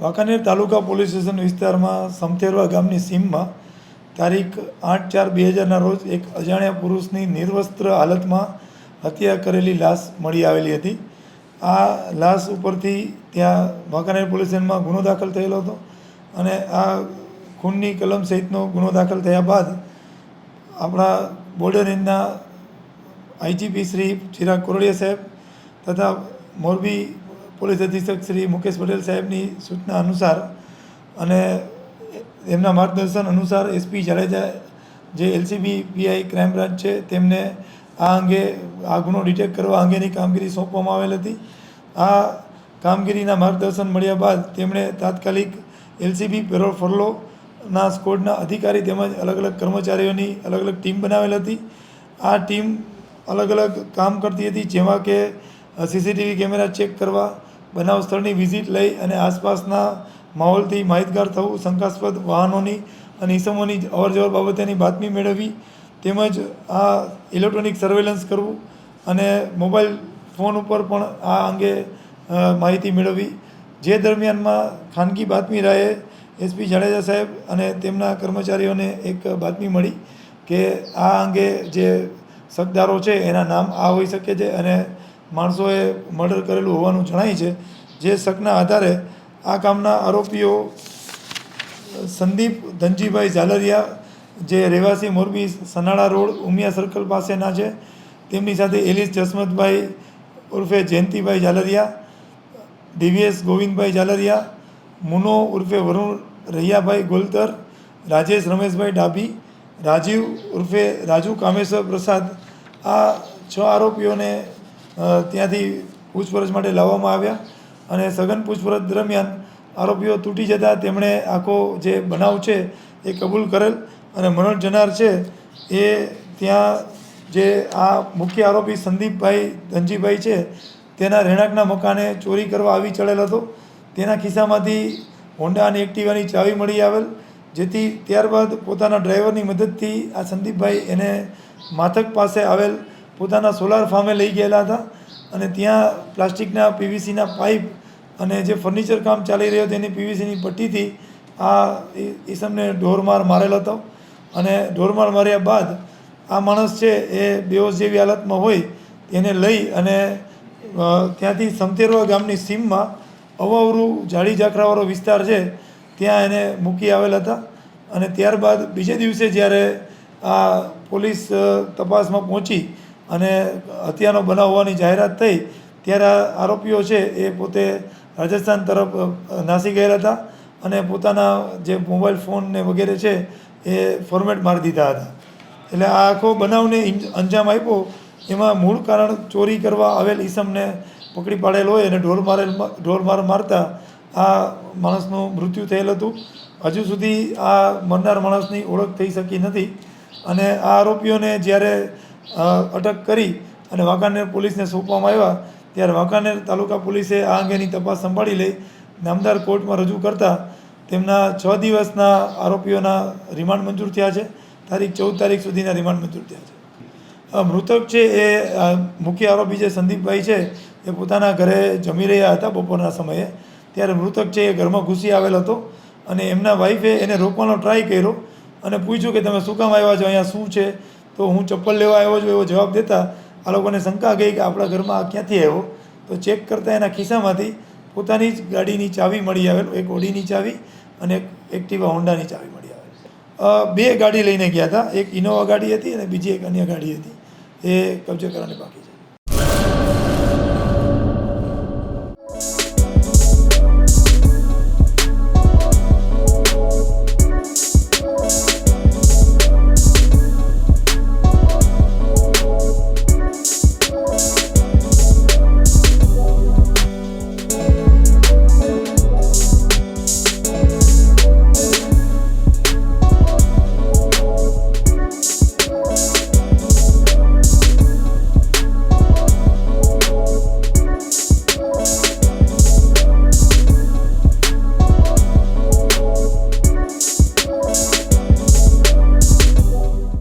વાંકાનેર તાલુકા police station વિસ્તારમાં સમથેરવા ગામની સીમમાં તારીખ 8/4/2000ના રોજ એક અજાણ્યા પુરુષની નિર્વસ્ત્ર હાલતમાં હત્યા કરેલી લાશ મળી આવેલી હતી. આ લાશ ઉપરથી ત્યાં વાંકાનેર પોલીસ સ્ટેશનમાં ગુનો દાખલ થયેલો હતો અને આ ખૂનની કલમ સહિતનો ગુનો દાખલ થયા બાદ આપણા બોર્ડર રેન્જના આઈજીપી શ્રી ચિરાગ કોરડિયા સાહેબ તથા મોરબી પોલીસ અધિક્ષક શ્રી મુકેશ પટેલ સાહેબની સૂચના અનુસાર અને એમના માર્ગદર્શન અનુસાર એસપી જાડેજા જે એલસીબી પીઆઈ ક્રાઇમ બ્રાન્ચ છે તેમને આ અંગે આ ગુનો ડિટેક્ટ કરવા અંગેની કામગીરી સોંપવામાં આવેલ હતી. આ કામગીરીના માર્ગદર્શન મળ્યા બાદ તેમણે તાત્કાલિક એલસીબી પેરોલ ફરલોના સ્કોડના અધિકારી તેમજ અલગ અલગ કર્મચારીઓની અલગ અલગ ટીમ બનાવેલ હતી. આ ટીમ અલગ અલગ કામ કરતી હતી, જેમાં કે સીસીટીવી કેમેરા ચેક કરવા, બનાવ સ્થળની વિઝિટ લઈ અને આસપાસના માહોલથી માહિતગાર થવું, શંકાસ્પદ વાહનોની અને ઇસમોની અવરજવર બાબતેની બાતમી મેળવવી, તેમજ આ ઇલેક્ટ્રોનિક સર્વેલન્સ કરવું અને મોબાઈલ ફોન ઉપર પણ આ અંગે માહિતી મેળવવી. જે દરમિયાનમાં ખાનગી બાતમી રાહે એસપી જાડેજા સાહેબ અને તેમના કર્મચારીઓને એક બાતમી મળી કે આ અંગે જે શકદારો છે એના નામ આ હોઈ શકે છે અને માણસોએ મર્ડર કરેલું હોવાનું જણાય છે. જે શકના આધારે આ કામના આરોપીઓ સંદીપ ધનજીભાઈ ઝાલરિયા, જે રહેવાસી મોરબી સનાળા રોડ ઉમિયા સર્કલ પાસેના છે, તેમની સાથે એલિસ જસમતભાઈ ઉર્ફે જયંતિભાઈ ઝાલરિયા, દિવ્યેશ ગોવિંદભાઈ ઝાલરિયા, મુનો ઉર્ફે વરુણ રૈયાભાઈ ગોલતર, રાજેશ રમેશભાઈ ડાભી, રાજીવ ઉર્ફે રાજુ કામેશ્વર પ્રસાદ, આ 6 આરોપીઓને ત્યાંથી પૂછપરછ માટે લાવવામાં આવ્યા અને સઘન પૂછપરછ દરમિયાન આરોપીઓ તૂટી જતાં તેમણે આખો જે બનાવ છે એ કબૂલ કરેલ અને મરણ જનાર છે એ ત્યાં જે આ મુખ્ય આરોપી સંદીપભાઈ ધનજીભાઈ છે તેના રહેણાંકના મકાને ચોરી કરવા આવી ચડેલ હતો. તેના ખિસ્સામાંથી હોન્ડા અને એક્ટિવાની ચાવી મળી આવેલ, જેથી ત્યારબાદ પોતાના ડ્રાઈવરની મદદથી આ સંદીપભાઈ એને માથક પાસે આવેલ પોતાના સોલાર ફાર્મે લઈ ગયેલા હતા અને ત્યાં પ્લાસ્ટિકના પીવીસીના પાઇપ અને જે ફર્નિચર કામ ચાલી રહ્યો તેની પીવીસીની પટ્ટીથી આ ઈસમને ઢોરમાર મારેલ હતો અને ઢોરમાર માર્યા બાદ આ માણસ છે એ બેહોશ જેવી હાલતમાં હોય તેને લઈ અને ત્યાંથી સમથેરવા ગામની સીમમાં અવાવરું જાડી ઝાખરાવાળો વિસ્તાર છે ત્યાં એને મૂકી આવેલ હતા. અને ત્યારબાદ બીજે દિવસે જ્યારે આ પોલીસ તપાસમાં પહોંચી અને હત્યાનો બનાવ હોવાની જાહેરાત થઈ ત્યારે આરોપીઓ છે એ પોતે રાજસ્થાન તરફ નાસી ગયેલા હતા અને પોતાના જે મોબાઈલ ફોન ને વગેરે છે એ ફોર્મેટ મારી દીધા હતા. એટલે આ આખો બનાવને અંજામ આપ્યો એમાં મૂળ કારણ ચોરી કરવા આવેલ ઈસમને પકડી પાડેલ હોય અને ઢોરમાર મારતા આ માણસનું મૃત્યુ થયેલ હતું. હજુ સુધી આ મરનાર માણસની ઓળખ થઈ શકી નથી અને આ આરોપીઓને જ્યારે અટક કરી અને વાંકાનેર પોલીસને સોંપવામાં આવ્યા ત્યારે વાંકાનેર તાલુકા પોલીસે આ અંગેની તપાસ સંભાળી લઈ નામદાર કોર્ટમાં રજૂ કરતાં તેમના 6 દિવસના આરોપીઓના રિમાન્ડ મંજૂર થયા છે. તારીખ 14 તારીખ સુધીના રિમાન્ડ મંજૂર થયા છે. મૃતક છે એ મુખ્ય આરોપી જે સંદીપભાઈ છે એ પોતાના ઘરે જમી રહ્યા હતા બપોરના સમયે, ત્યારે મૃતક છે એ ઘરમાં ઘૂસી આવેલ હતો અને એમના વાઈફે એને રોકવાનો ટ્રાય કર્યો અને પૂછ્યું કે તમે શું કામ આવ્યા છો, અહીંયા શું છે? તો હું ચપ્પલ લેવા આવ્યો છું એવો જવાબ દેતા આ લોકોને શંકા ગઈ કે આપણા ઘરમાં આ ક્યાંથી આવ્યો. તો ચેક કરતાં એના ખિસ્સામાંથી પોતાની જ ગાડીની ચાવી મળી આવેલ, એક ઓડીની ચાવી અને એક એક્ટિવા હોન્ડાની ચાવી મળી આવેલ. 2 ગાડી લઈને ગયા હતા, એક ઇનોવા ગાડી હતી અને બીજી એક અન્ય ગાડી હતી, એ કબજે કરવાની બાકી છે.